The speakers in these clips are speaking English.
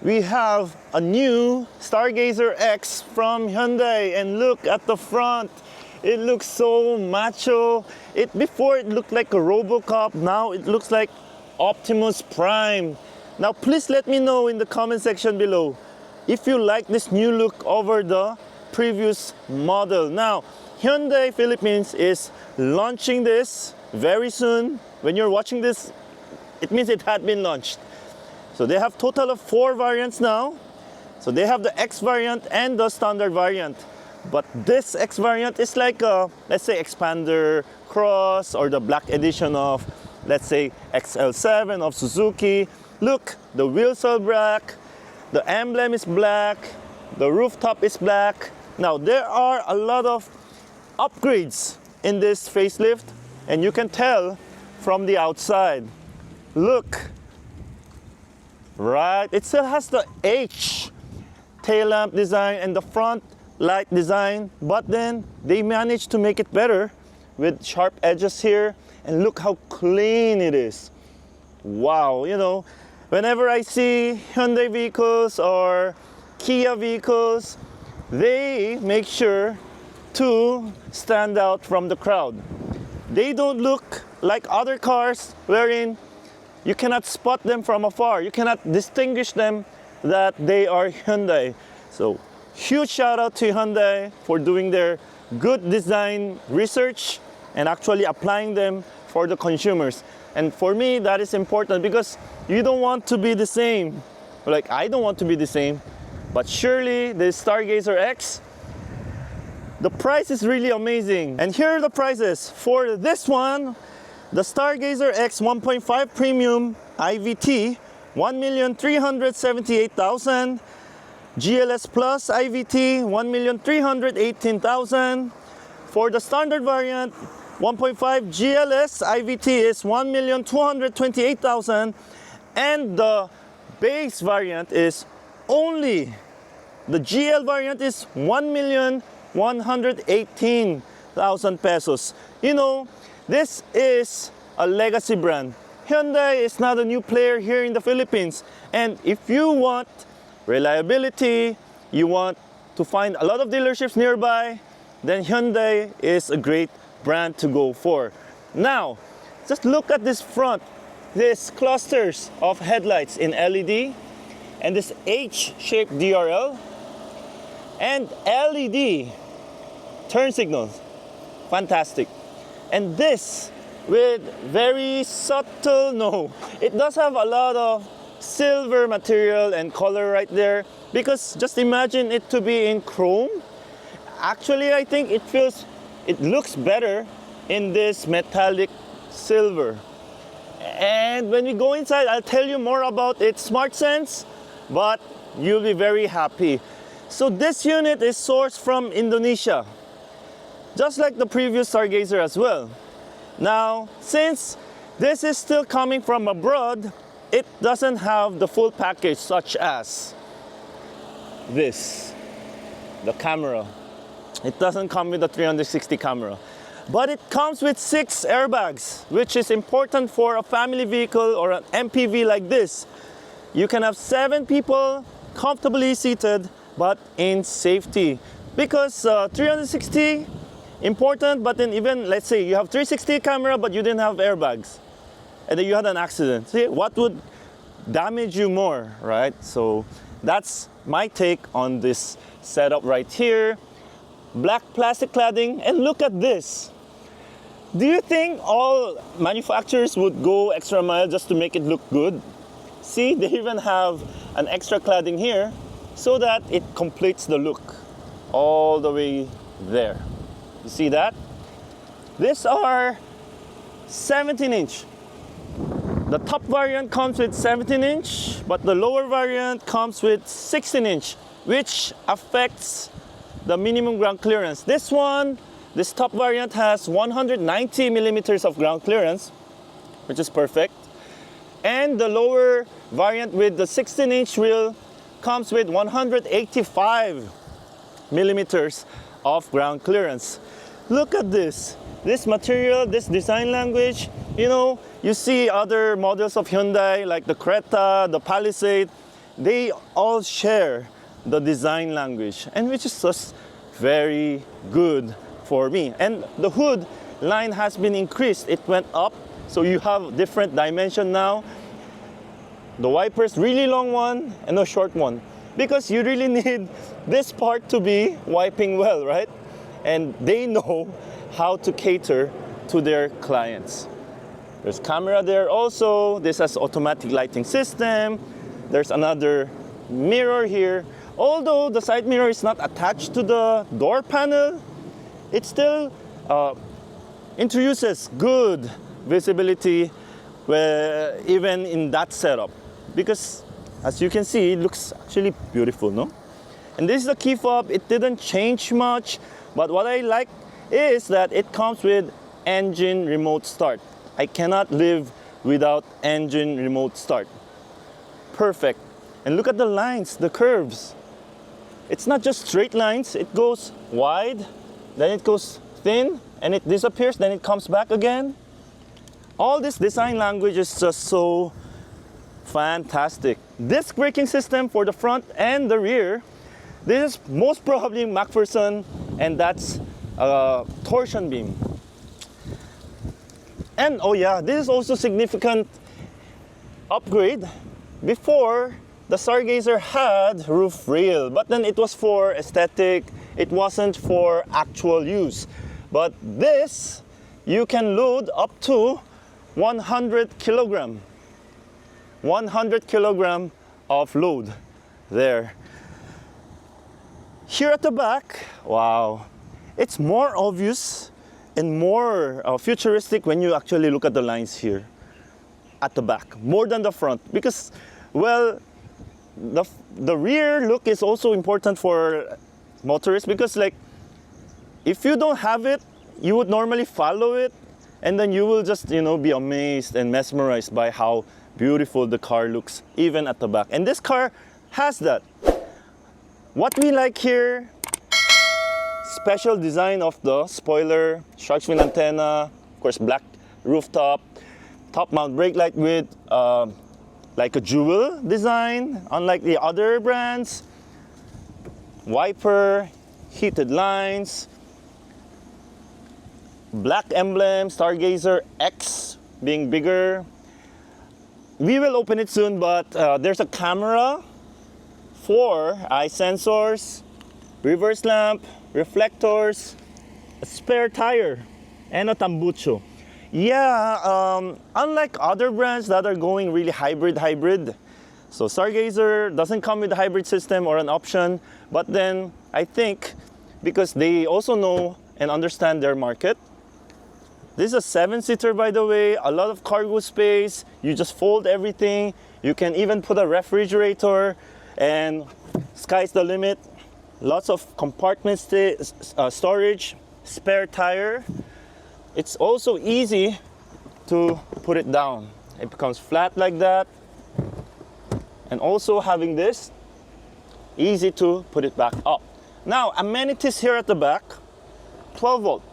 we have a new Stargazer X from Hyundai, and look at the front. It looks so macho. Before it looked like a RoboCop, now it looks like Optimus Prime. Now please let me know in the comment section below if you like this new look over the previous model. Now Hyundai Philippines is launching this very soon. When you're watching this, it means it had been launched. So they have total of 4 variants now. So they have the X variant and the standard variant. But this X variant is like a, let's say, Expander Cross, or the black edition of, let's say, XL7 of Suzuki. Look, the wheels are black, the emblem is black, the rooftop is black. Now there are a lot of upgrades in this facelift, and you can tell from the outside. Look, right, it still has the H tail lamp design and the front light design, but then they managed to make it better with sharp edges here, and look how clean it is. Wow, you know, whenever I see Hyundai vehicles or Kia vehicles, they make sure to stand out from the crowd. They don't look like other cars wherein you cannot spot them from afar. You cannot distinguish them that they are Hyundai. So huge shout out to Hyundai for doing their good design research and actually applying them for the consumers. And for me, that is important because you don't want to be the same. Like, I don't want to be the same. But surely the Stargazer X, the price is really amazing. And here are the prices. For this one, the Stargazer X 1.5 Premium IVT, 1,378,000. GLS Plus IVT, 1,318,000. For the standard variant, 1.5 GLS IVT is 1,228,000. And the base variant is only, the GL variant is 1,118,000 pesos. You know, this is a legacy brand. Hyundai is not a new player here in the Philippines. And if you want reliability, you want to find a lot of dealerships nearby, then Hyundai is a great brand to go for. Now, just look at this front. This clusters of headlights in LED, and this H-shaped DRL, and LED turn signals. Fantastic. And this with very subtle, no, it does have a lot of silver material and color right there, because just imagine it to be in chrome. Actually, I think it looks better in this metallic silver. And when we go inside, I'll tell you more about its smart sense, but you'll be very happy. So this unit is sourced from Indonesia, just like the previous Stargazer as well. Now, since this is still coming from abroad, it doesn't have the full package, such as this, the camera. It doesn't come with a 360 camera, but it comes with 6 airbags, which is important for a family vehicle or an MPV like this. You can have 7 people comfortably seated, but in safety, because 360 important, but then even, let's say you have 360 camera but you didn't have airbags and then you had an accident. See, what would damage you more, right? So that's my take on this setup right here. Black plastic cladding, and look at this. Do you think all manufacturers would go extra mile just to make it look good? See, they even have an extra cladding here so that it completes the look all the way there. You see that? These are 17-inch. The top variant comes with 17-inch, but the lower variant comes with 16-inch, which affects the minimum ground clearance. This top variant has 190 millimeters of ground clearance, which is perfect. And the lower variant with the 16-inch wheel comes with 185 millimeters of ground clearance. Look at this. This material, this design language, you know, you see other models of Hyundai like the Creta, the Palisade, they all share the design language, and which is just very good for me. And the hood line has been increased. It went up, so you have different dimension now. The wipers, really long one and a short one, because you really need this part to be wiping well, right? And they know how to cater to their clients. There's camera there also. This has automatic lighting system. There's another mirror here. Although the side mirror is not attached to the door panel, it still introduces good visibility even in that setup. Because as you can see, it looks actually beautiful, no? And this is the key fob. It didn't change much, but what I like is that it comes with engine remote start. I cannot live without engine remote start. Perfect. And look at the lines, the curves. It's not just straight lines. It goes wide, then it goes thin, and it disappears, then it comes back again. All this design language is just so fantastic. Disc braking system for the front and the rear. This is most probably MacPherson, and that's a torsion beam. And oh yeah, this is also significant upgrade. Before, the Stargazer had roof rail, but then it was for aesthetic. It wasn't for actual use. But this, you can load up to 100 kilogram. 100 kilogram of load there. Here at the back, wow, it's more obvious and more futuristic when you actually look at the lines here at the back, more than the front. Because, well, the rear look is also important for motorists, because like, if you don't have it, you would normally follow it, and then you will just, be amazed and mesmerized by how beautiful the car looks, even at the back. And this car has that. What we like here, special design of the spoiler, shark fin antenna, of course black rooftop, top mount brake light with like a jewel design, unlike the other brands. Wiper, heated lines, black emblem, Stargazer X being bigger. We will open it soon, but there's a camera, 4 eye sensors, reverse lamp, reflectors, a spare tire, and a tambucho. Yeah, unlike other brands that are going really hybrid, so Stargazer doesn't come with a hybrid system or an option, but then I think because they also know and understand their market. This is a 7-seater, by the way, a lot of cargo space. You just fold everything. You can even put a refrigerator, and sky's the limit. Lots of compartment storage, spare tire. It's also easy to put it down. It becomes flat like that. And also having this, easy to put it back up. Now, amenities here at the back, 12 volt.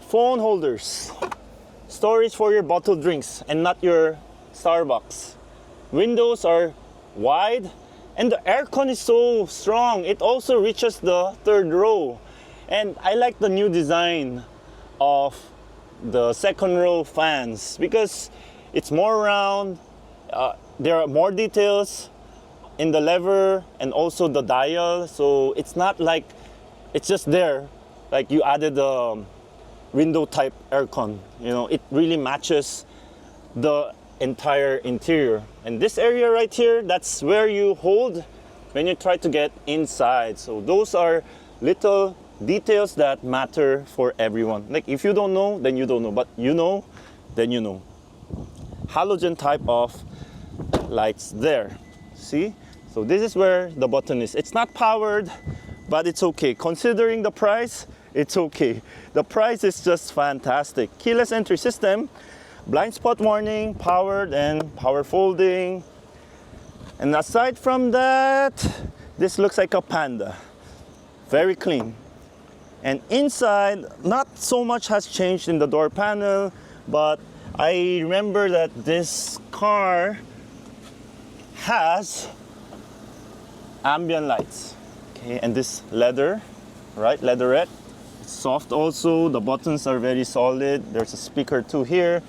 Phone holders, storage for your bottled drinks and not your Starbucks. Windows are wide, and the aircon is so strong, it also reaches the 3rd row. And I like the new design of the 2nd row fans because it's more round, there are more details in the lever and also the dial, so it's not like it's just there, like you added a window type aircon. It really matches the entire interior. And this area right here, that's where you hold when you try to get inside. So those are little details that matter for everyone. Like if you don't know, then you don't know, but then you know. Halogen type of lights there. See? So this is where the button is. It's not powered, but it's okay. Considering the price, it's okay. The price is just fantastic. Keyless entry system, blind spot warning, powered and power folding. And aside from that, this looks like a Panda. Very clean. And inside, not so much has changed in the door panel, but I remember that this car has ambient lights. Okay, and this leather, right? Leatherette. It's soft also. The buttons are very solid. There's a speaker too here.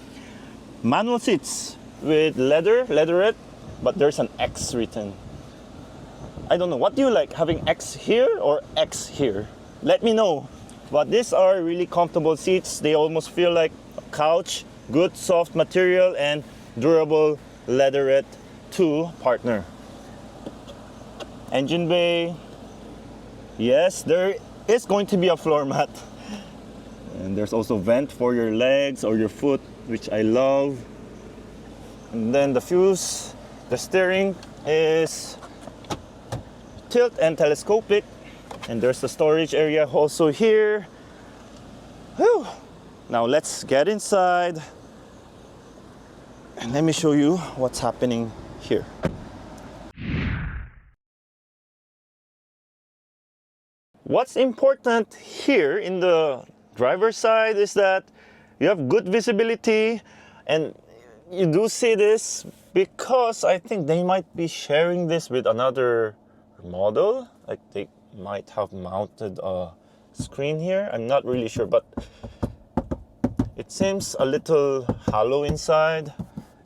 Manual seats with leatherette, but there's an X written. I don't know. What do you like, having X here or X here? Let me know. But these are really comfortable seats. They almost feel like a couch. Good soft material and durable leatherette too, partner. Engine bay. Yes, there is going to be a floor mat. And there's also vent for your legs or your foot, which I love. And then the fuse, the steering is tilt and telescopic. And there's the storage area also here. Whew. Now let's get inside. And let me show you what's happening here. What's important here in the driver's side is that you have good visibility, and you do see this because I think they might be sharing this with another model. Like they might have mounted a screen here. I'm not really sure, but it seems a little hollow inside.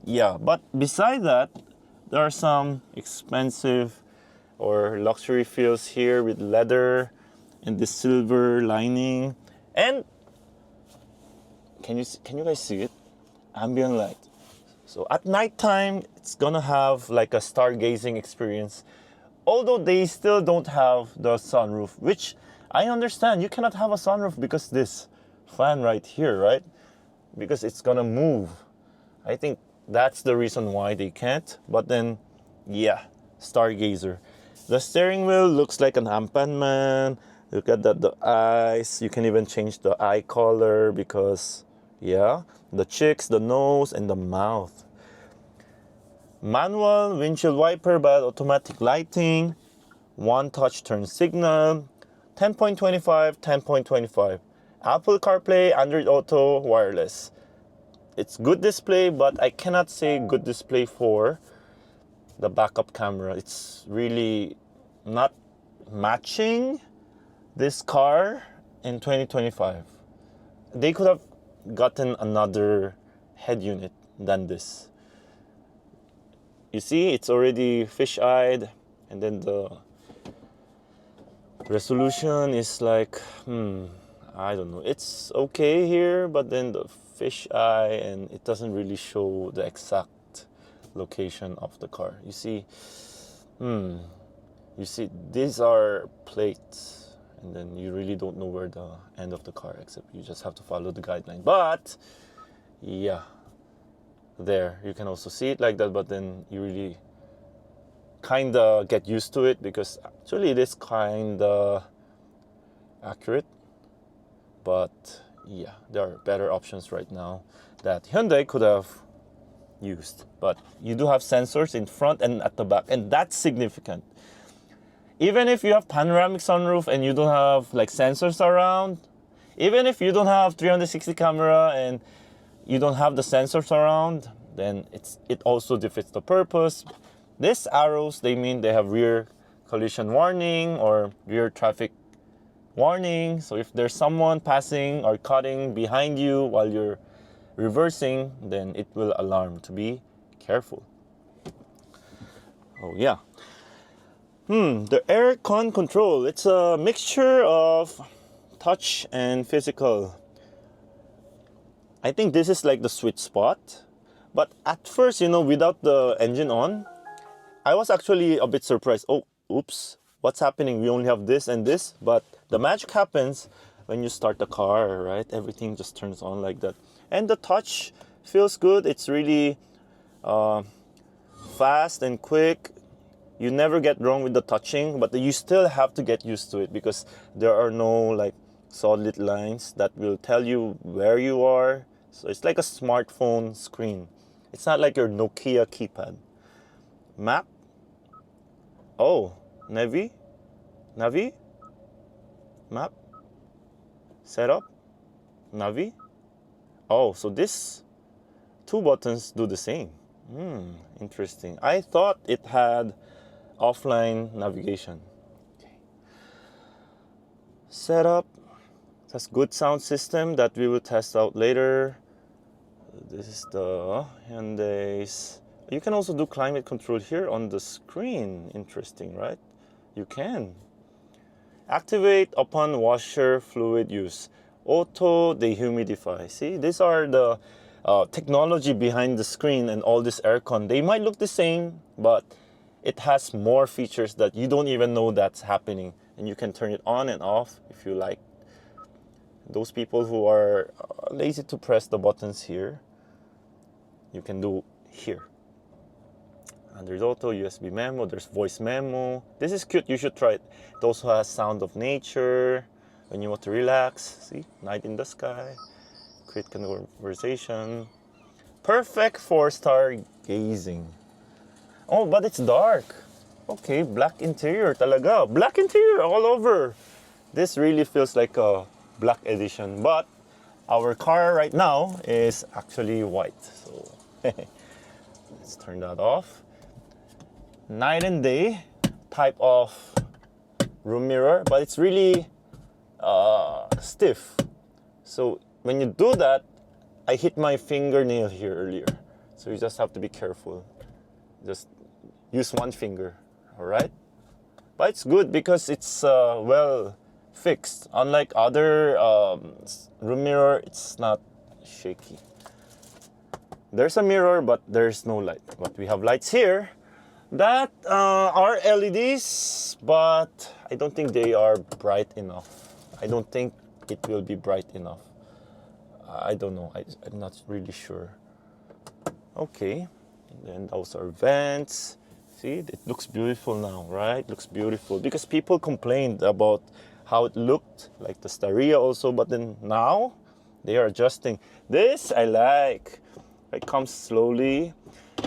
Yeah, but beside that, there are some expensive or luxury feels here with leather and this silver lining. And can you guys see it? Ambient light. So at nighttime, it's gonna have like a stargazing experience. Although they still don't have the sunroof, which I understand. You cannot have a sunroof because this fan right here, right? Because it's gonna move. I think that's the reason why they can't. But then, yeah, Stargazer. The steering wheel looks like an Ampan-Man. Look at that, the eyes. You can even change the eye color because, yeah, the cheeks, the nose, and the mouth. Manual windshield wiper, but automatic lighting. One touch turn signal. 10.25, 10.25. Apple CarPlay, Android Auto, wireless. It's good display, but I cannot say good display for the backup camera. It's really not matching this car in 2025. They could have gotten another head unit than this. You see, it's already fish-eyed, and then the resolution is like, I don't know. It's okay here, but then the fish eye, and it doesn't really show the exact location of the car. You see, these are plates, and then you really don't know where the end of the car, except you just have to follow the guideline. But yeah, there you can also see it like that, but then you really kind of get used to it because actually it is kind of accurate. But yeah, there are better options right now that Hyundai could have used. But you do have sensors in front and at the back, and that's significant. Even if you have panoramic sunroof and you don't have like sensors around, even if you don't have 360 camera and you don't have the sensors around, then it also defeats the purpose. These arrows, they mean they have rear collision warning or rear traffic warning. So if there's someone passing or cutting behind you while you're reversing, then it will alarm to be careful. Oh yeah. The aircon control. It's a mixture of touch and physical. I think this is like the sweet spot. But at first, without the engine on, I was actually a bit surprised. Oh, oops, what's happening? We only have this and this. But the magic happens when you start the car, right? Everything just turns on like that. And the touch feels good. It's really fast and quick. You never get wrong with the touching, but you still have to get used to it because there are no like solid lines that will tell you where you are. So it's like a smartphone screen. It's not like your Nokia keypad. Map. Oh, Navi. Map. Setup. Navi. Oh, so this two buttons do the same. Interesting. I thought it had offline navigation. Okay. Setup. That's good sound system that we will test out later. This is the Hyundai's. You can also do climate control here on the screen. Interesting, right? You can. Activate upon washer fluid use. Auto dehumidify. See, these are the technology behind the screen and all this aircon. They might look the same, but it has more features that you don't even know that's happening. And you can turn it on and off if you like. Those people who are lazy to press the buttons here, you can do here. And there's auto USB memo, there's voice memo. This is cute, you should try it. It also has sound of nature when you want to relax. See, night in the sky, create conversation. Perfect for stargazing. Oh, but it's dark. Okay, black interior talaga. Black interior all over. This really feels like a black edition, but our car right now is actually white. So let's turn that off. Night and day type of room mirror, but it's really stiff. So when you do that, I hit my fingernail here earlier. So you just have to be careful. Just use one finger, all right? But it's good because it's well fixed. Unlike other room mirror, it's not shaky. There's a mirror, but there's no light. But we have lights here that are LEDs, but I don't think they are bright enough. I don't think it will be bright enough. I don't know. I'm not really sure. Okay, and then those are vents. See, it looks beautiful now, right? Looks beautiful because people complained about how it looked like the Staria also, but then now they are adjusting. This I like. It comes slowly,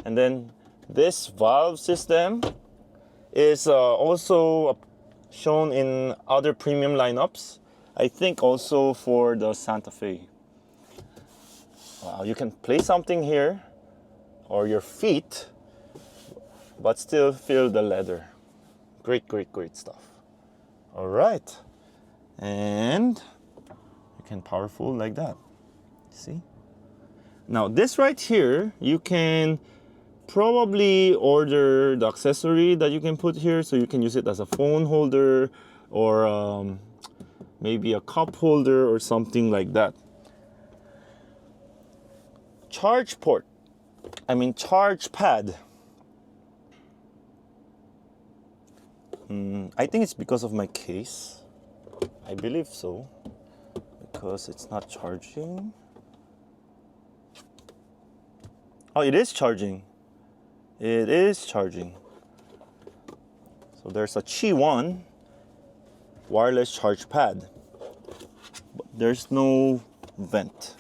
and then this valve system is also shown in other premium lineups. I think also for the Santa Fe. Wow, you can place something here or your feet, but still feel the leather. Great, great, great stuff. All right, and you can powerful like that. See? Now this right here, you can probably order the accessory that you can put here, so you can use it as a phone holder or maybe a cup holder or something like that. Charge port, charge pad. I think it's because of my case. I believe so, because it's not charging. Oh, it is charging. It is charging. So there's a Qi 1 wireless charge pad, but there's no vent.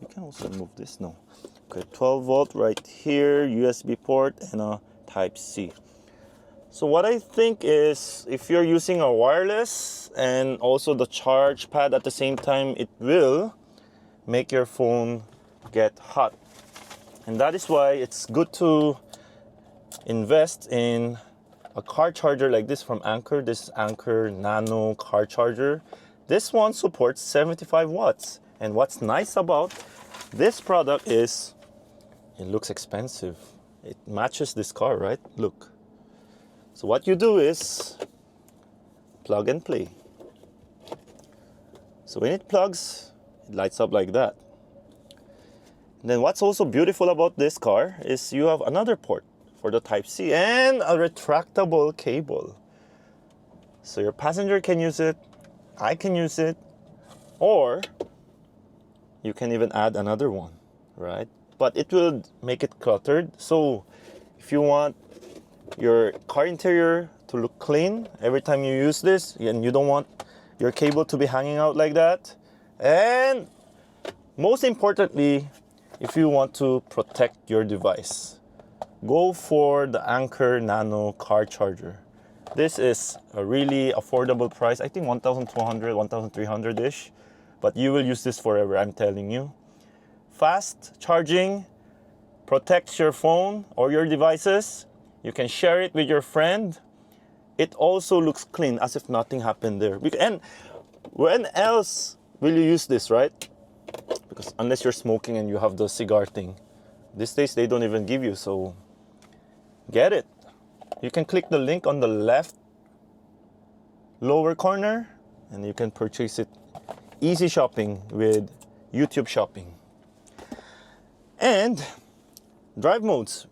You can also move this, no. Okay, 12 volt right here, USB port, and a type C. So what I think is, if you're using a wireless and also the charge pad at the same time, it will make your phone get hot. And that is why it's good to invest in a car charger like this from Anker. This Anker Nano car charger. This one supports 75 watts. And what's nice about this product is it looks expensive. It matches this car, right? Look. So what you do is plug and play. So when it plugs, it lights up like that. And then what's also beautiful about this car is you have another port for the type C and a retractable cable. So your passenger can use it, I can use it, or you can even add another one, right? But it will make it cluttered. So if you want your car interior to look clean every time you use this, and you don't want your cable to be hanging out like that, and most importantly, if you want to protect your device, go for the Anker Nano car charger. This is a really affordable price. I think 1,200, 1,300-ish, but you will use this forever, I'm telling you. Fast charging, protects your phone or your devices. You can share it with your friend. It also looks clean, as if nothing happened there. And when else will you use this, right? Because unless you're smoking and you have the cigar thing. These days they don't even give you, so get it. You can click the link on the left lower corner and you can purchase it. Easy shopping with YouTube Shopping. And drive modes: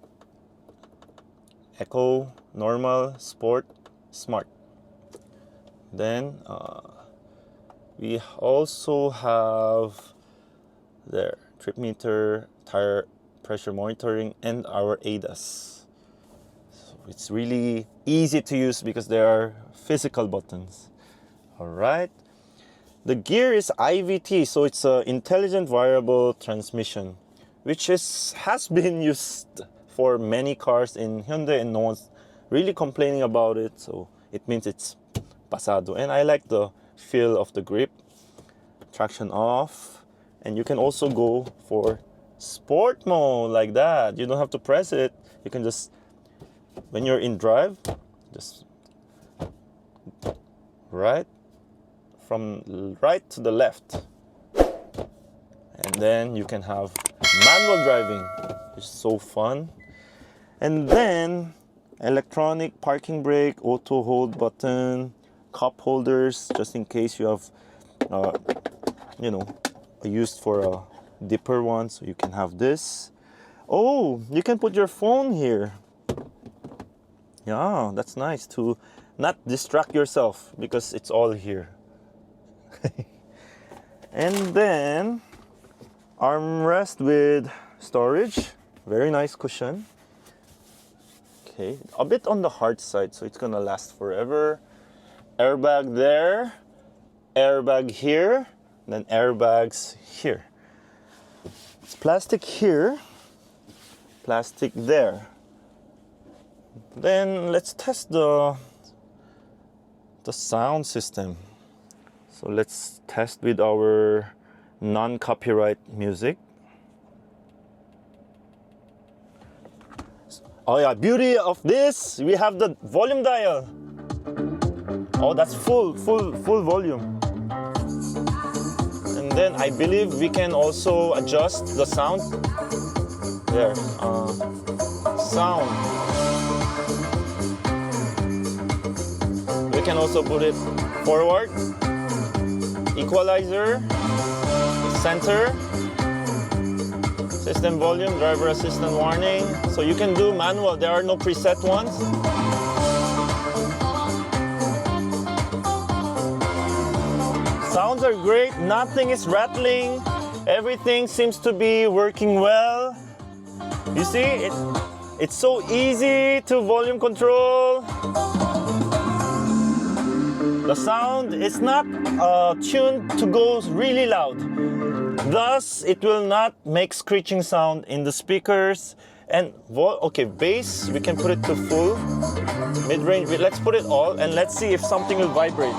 Eco, Normal, Sport, Smart. Then we also have there trip meter, tire pressure monitoring, and our ADAS. So it's really easy to use because there are physical buttons. All right. The gear is IVT, so it's an intelligent variable transmission, which has been used for many cars in Hyundai and no one's really complaining about it. So it means it's pasado. And I like the feel of the grip. Traction off. And you can also go for sport mode like that. You don't have to press it. You can just, when you're in drive, just right, from right to the left. And then you can have manual driving, which is so fun. And then electronic parking brake, auto hold button, cup holders, just in case you have, used for a dipper one, so you can have this. Oh, you can put your phone here. Yeah, that's nice to not distract yourself because it's all here. And then armrest with storage, very nice cushion. Okay, a bit on the hard side, so it's gonna last forever. Airbag there, airbag here, then airbags here. It's plastic here, plastic there. Then let's test the sound system. So let's test with our non-copyright music. Oh yeah, beauty of this, we have the volume dial. Oh, that's full volume. And then I believe we can also adjust the sound. There, sound. We can also put it forward, equalizer, center, system volume, driver assistant warning. So you can do manual, there are no preset ones. Sounds are great, nothing is rattling, everything seems to be working well. You see, it's so easy to volume control. The sound is not tuned to go really loud. Thus, it will not make screeching sound in the speakers. And okay, bass, we can put it to full. Mid-range, let's put it all and let's see if something will vibrate.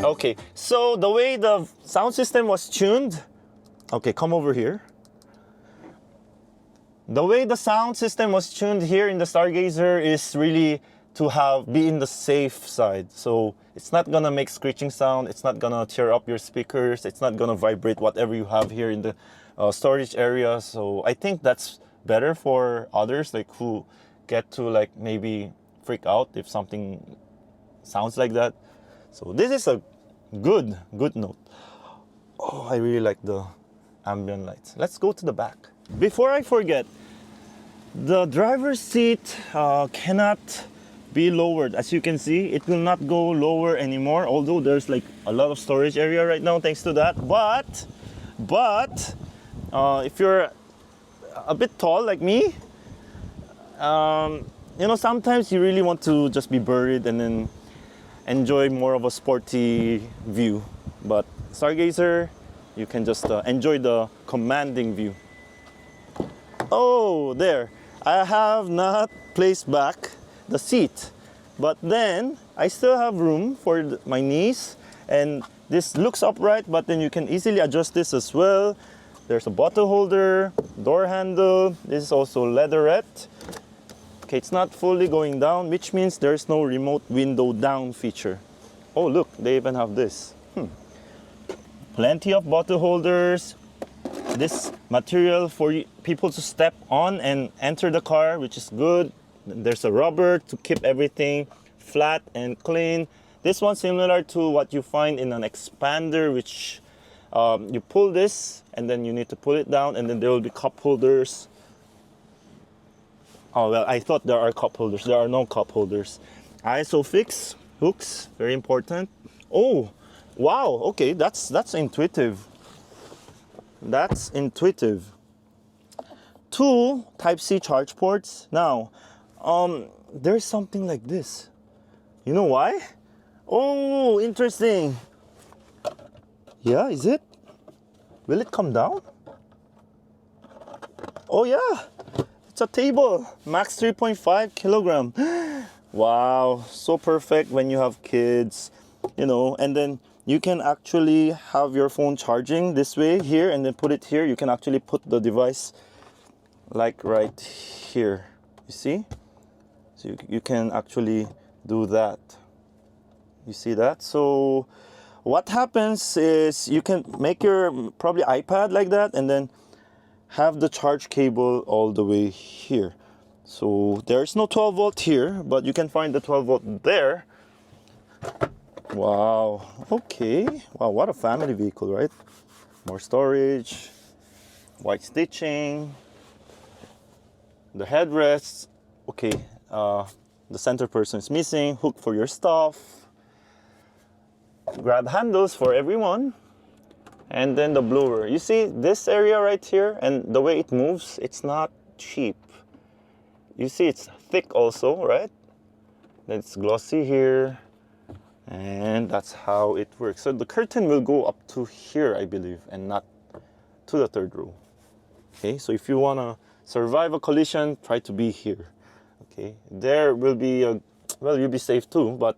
Okay, so the way the sound system was tuned, okay, come over here. The way the sound system was tuned here in the Stargazer is really to be in the safe side. So it's not gonna make screeching sound, it's not gonna tear up your speakers, it's not gonna vibrate whatever you have here in the storage area. So I think that's better for others like who get to like maybe freak out if something sounds like that. So this is a good note. Oh, I really like the ambient lights. Let's go to the back. Before I forget, the driver's seat cannot be lowered. As you can see, it will not go lower anymore, although there's like a lot of storage area right now thanks to that. But if you're a bit tall like me, sometimes you really want to just be buried and then enjoy more of a sporty view. But Stargazer, you can just enjoy the commanding view. Oh, there. I have not placed back the seat, but then I still have room for my knees, and this looks upright, but then you can easily adjust this as well. There's a bottle holder, door handle. This is also leatherette. Okay, it's not fully going down, which means there's no remote window down feature. Oh, look, they even have this. Plenty of bottle holders. This material for people to step on and enter the car, which is good. There's a rubber to keep everything flat and clean. This one's similar to what you find in an expander, which you pull this and then you need to pull it down, and then there will be cup holders. Oh, well, I thought there are cup holders. There are no cup holders. ISOFIX hooks, very important. Oh, wow, okay, that's intuitive. That's intuitive. 2 Type-C charge ports. Now, there's something like this. You know why? Oh, interesting. Yeah, is it? Will it come down? Oh yeah, it's a table, max 3.5 kilogram. Wow, so perfect when you have kids, you know, and then you can actually have your phone charging this way here and then put it here. You can actually put the device like right here, you see? So you can actually do that. You see that? So what happens is you can make your probably iPad like that and then have the charge cable all the way here. So there's no 12 volt here, but you can find the 12 volt there. Wow, okay. Wow, what a family vehicle, right? More storage, white stitching, the headrests. Okay, the center person is missing, hook for your stuff, grab handles for everyone, and then the blower. You see this area right here and the way it moves, it's not cheap. You see it's thick also, right? It's glossy here, and that's how it works. So the curtain will go up to here, I believe, and not to the third row. Okay, so if you wanna survive a collision, try to be here. Okay, there will be a, well, you'll be safe too, but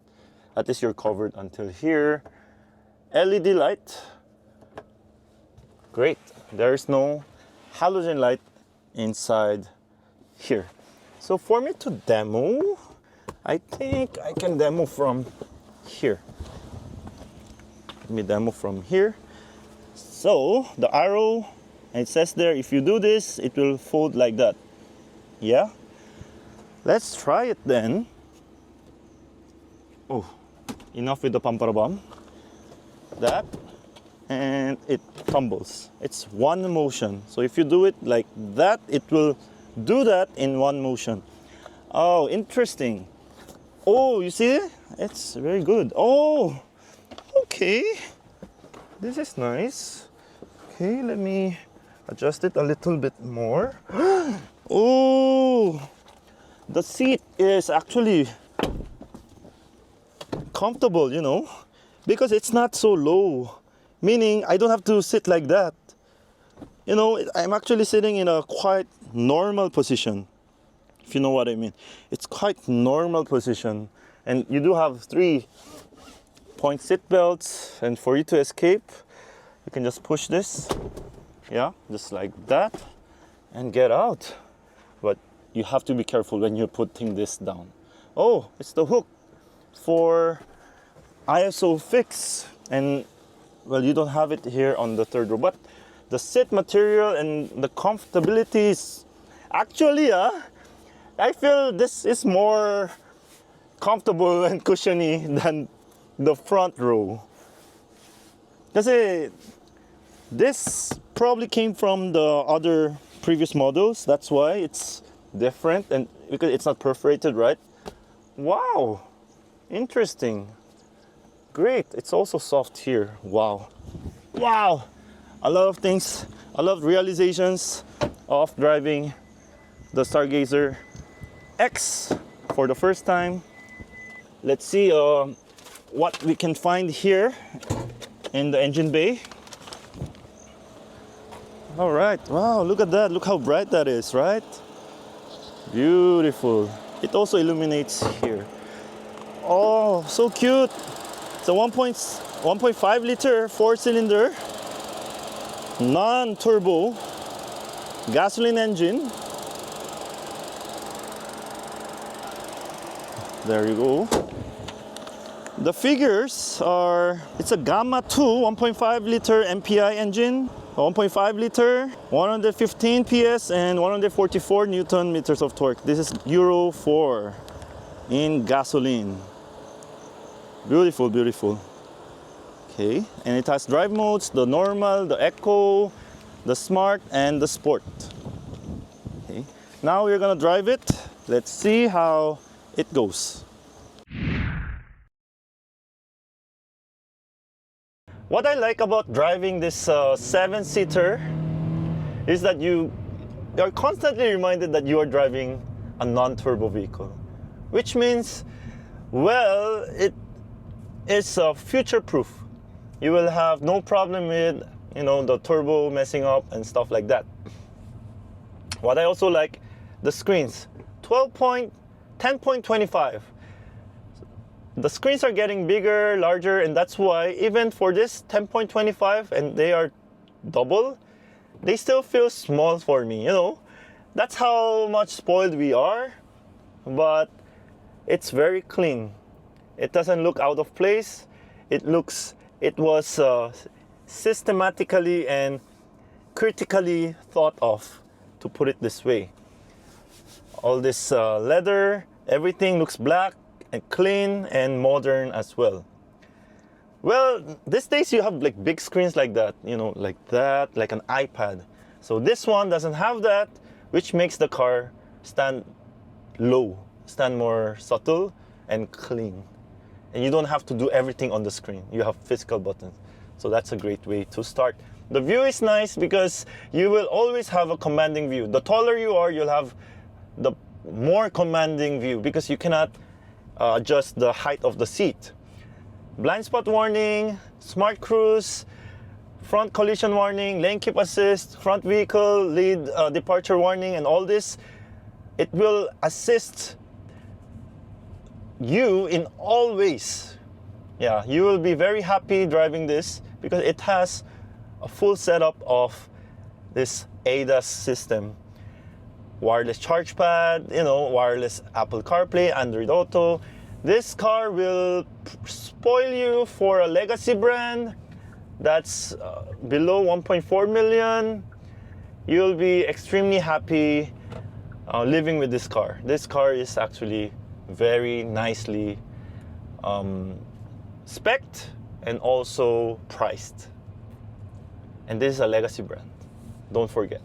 at least you're covered until here. LED light, great. There's no halogen light inside here. So for me to demo, I think I can demo from here. Let me demo from here. So the arrow, and it says there, if you do this, it will fold like that. Yeah? Let's try it then. Oh, enough with the pam-para-bam. That, and it tumbles. It's one motion. So if you do it like that, it will do that in one motion. Oh, interesting. Oh, you see? It's very good. Oh, okay. This is nice. Okay, let me adjust it a little bit more. Oh, the seat is actually comfortable, you know, because it's not so low. Meaning I don't have to sit like that. You know, I'm actually sitting in a quite normal position, if you know what I mean. It's quite normal position. And you do have 3-point seat belts, and for you to escape, you can just push this, yeah, just like that, and get out. But you have to be careful when you're putting this down. Oh, it's the hook for ISOFIX, and well, you don't have it here on the third row, but the seat material and the comfortability is actually, I feel this is more comfortable and cushiony than the front row. Kasi this probably came from the other previous models. That's why it's different, and because it's not perforated, right? Wow, interesting. Great. It's also soft here. Wow. Wow. A lot of things, a lot of realizations of driving the Stargazer X for the first time. Let's see what we can find here in the engine bay. All right. Wow, look at that. Look how bright that is, right? Beautiful. It also illuminates here. Oh, so cute. It's a 1.5 liter 4-cylinder. non-turbo gasoline engine. There you go. The figures are, it's a Gamma 2 1.5 liter MPI engine, 1.5 liter, 115 PS and 144 Newton meters of torque. This is Euro 4 in gasoline. Beautiful, beautiful. Okay, and it has drive modes, the normal, the eco, the smart, and the sport. Okay, now we're gonna drive it. Let's see how it goes. What I like about driving this 7-seater is that you are constantly reminded that you are driving a non-turbo vehicle, which means, well, it is future-proof. You will have no problem with, you know, the turbo messing up and stuff like that. What I also like, the screens, 10.25. The screens are getting bigger, larger, and that's why even for this 10.25 and they are double, they still feel small for me, you know. That's how much spoiled we are, but it's very clean. It doesn't look out of place. It was systematically and critically thought of, to put it this way. All this leather, everything looks black and clean and modern as well. Well, these days you have like big screens like that, you know, like that, like an iPad. So this one doesn't have that, which makes the car stand low, stand more subtle and clean. And you don't have to do everything on the screen. You have physical buttons. So that's a great way to start. The view is nice because you will always have a commanding view. The taller you are, you'll have the more commanding view because you cannot adjust the height of the seat. Blind spot warning, smart cruise, front collision warning, lane keep assist, front vehicle lead departure warning, and all this, it will assist you in all ways. Yeah, you will be very happy driving this because it has a full setup of this ADAS system. Wireless charge pad, you know, wireless Apple CarPlay, Android Auto. This car will spoil you for a legacy brand that's below 1.4 million. You'll be extremely happy living with this car. This car is actually very nicely spec'd and also priced. And this is a legacy brand, don't forget.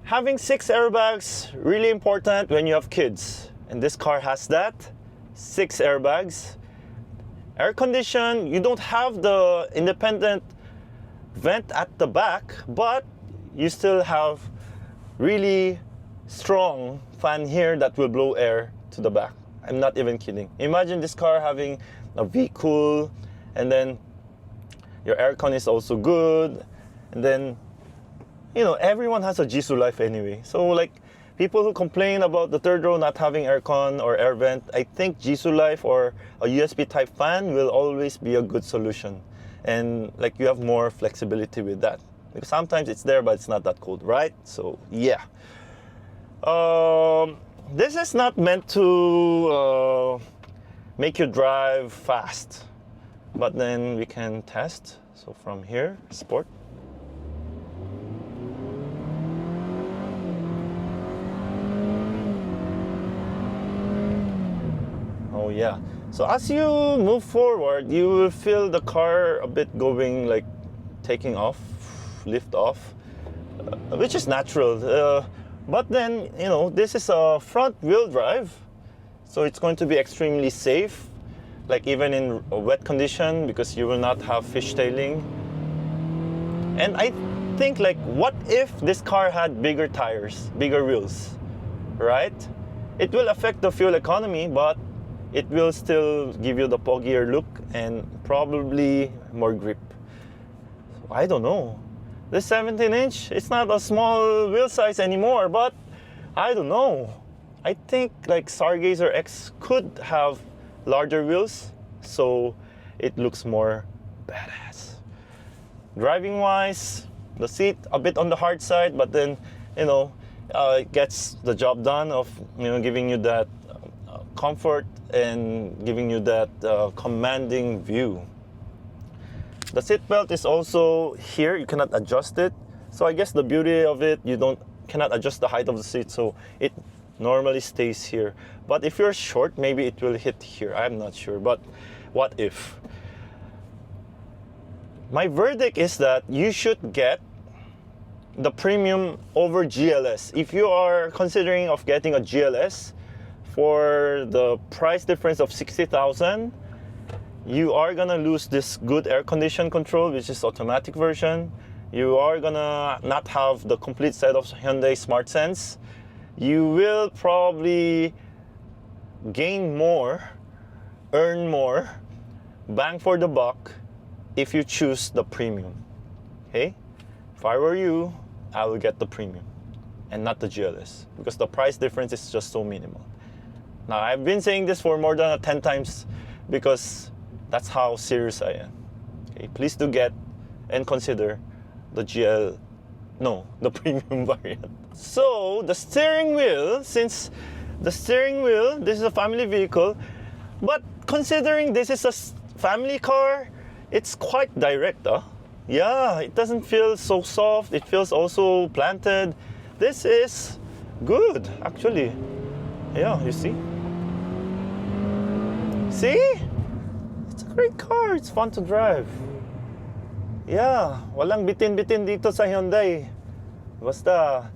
Having 6 airbags, really important when you have kids. And this car has that, 6 airbags. Air condition, you don't have the independent vent at the back, but you still have really strong fan here that will blow air to the back. I'm not even kidding. Imagine this car having a V-cool, and then your aircon is also good, and then, you know, everyone has a Jisoo life anyway. So like people who complain about the third row not having aircon or air vent, I think Jisoo life or a USB type fan will always be a good solution. And like you have more flexibility with that. Because sometimes it's there but it's not that cold, right? So yeah. This is not meant to make you drive fast. But then we can test. So from here, sport. Oh yeah. So as you move forward, you will feel the car a bit going like taking off, lift off, which is natural. But then, you know, this is a front wheel drive, so it's going to be extremely safe, like even in a wet condition, because you will not have fishtailing. And I think, like, what if this car had bigger tires, bigger wheels, right? It will affect the fuel economy, but it will still give you the poggier look and probably more grip. So I don't know. This 17-inch, it's not a small wheel size anymore, but I don't know. I think like Stargazer X could have larger wheels, so it looks more badass. Driving wise, the seat a bit on the hard side, but then, you know, it gets the job done of, you know, giving you that comfort and giving you that commanding view. The seat belt is also here. You cannot adjust it. So I guess the beauty of it, you cannot adjust the height of the seat, so it normally stays here. But if you're short, maybe it will hit here. I'm not sure, but what if? My verdict is that you should get the premium over GLS. If you are considering of getting a GLS for the price difference of 60,000, you are gonna lose this good air condition control, which is automatic version. You are gonna not have the complete set of Hyundai SmartSense. You will probably gain more, earn more, bang for the buck if you choose the premium. Okay? If I were you, I would get the premium and not the GLS because the price difference is just so minimal. Now, I've been saying this for more than 10 times because that's how serious I am. Okay? Please do get and consider the the premium variant. So the steering wheel, since the steering wheel, this is a family vehicle, but considering this is a family car, it's quite direct, huh? Yeah, it doesn't feel so soft. It feels also planted. This is good, actually. Yeah, you see? See? It's a great car. It's fun to drive. Yeah, walang bitin-bitin dito sa Hyundai. Basta,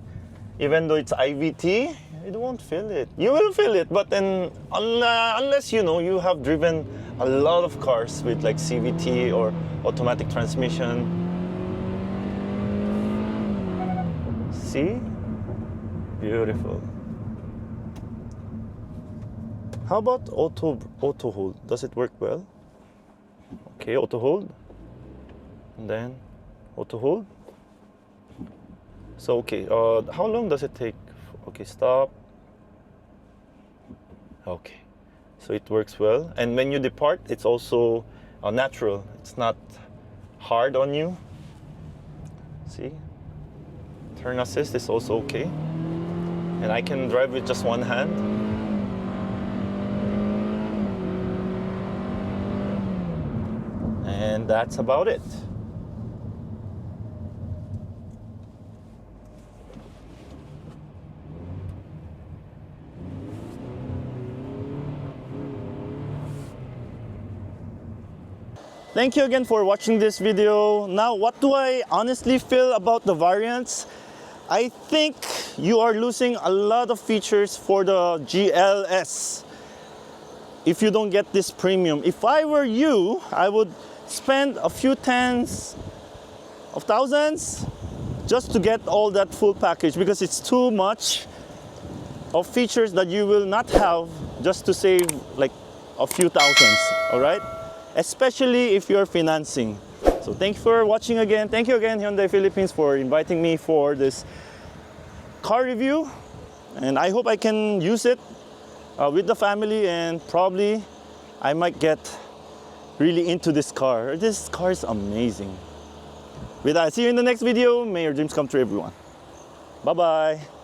even though it's IVT, you won't feel it. You will feel it, but then unless you know you have driven a lot of cars with like CVT or automatic transmission. See? Beautiful. How about auto hold? Does it work well? Okay, auto hold. And then auto hold. So okay, how long does it take? Okay, stop. Okay, so it works well. And when you depart, it's also natural. It's not hard on you. See? Turn assist is also okay. And I can drive with just one hand. And that's about it. Thank you again for watching this video. Now, what do I honestly feel about the variants? I think you are losing a lot of features for the GLS if you don't get this premium. If I were you, I would spend a few tens of thousands just to get all that full package because it's too much of features that you will not have just to save like a few thousands, all right? Especially if you're financing. So thank you for watching again. Thank you again, Hyundai Philippines, for inviting me for this car review. And I hope I can use it with the family, and probably I might get really into this car. This car is amazing. With that, see you in the next video. May your dreams come true, everyone. Bye-bye.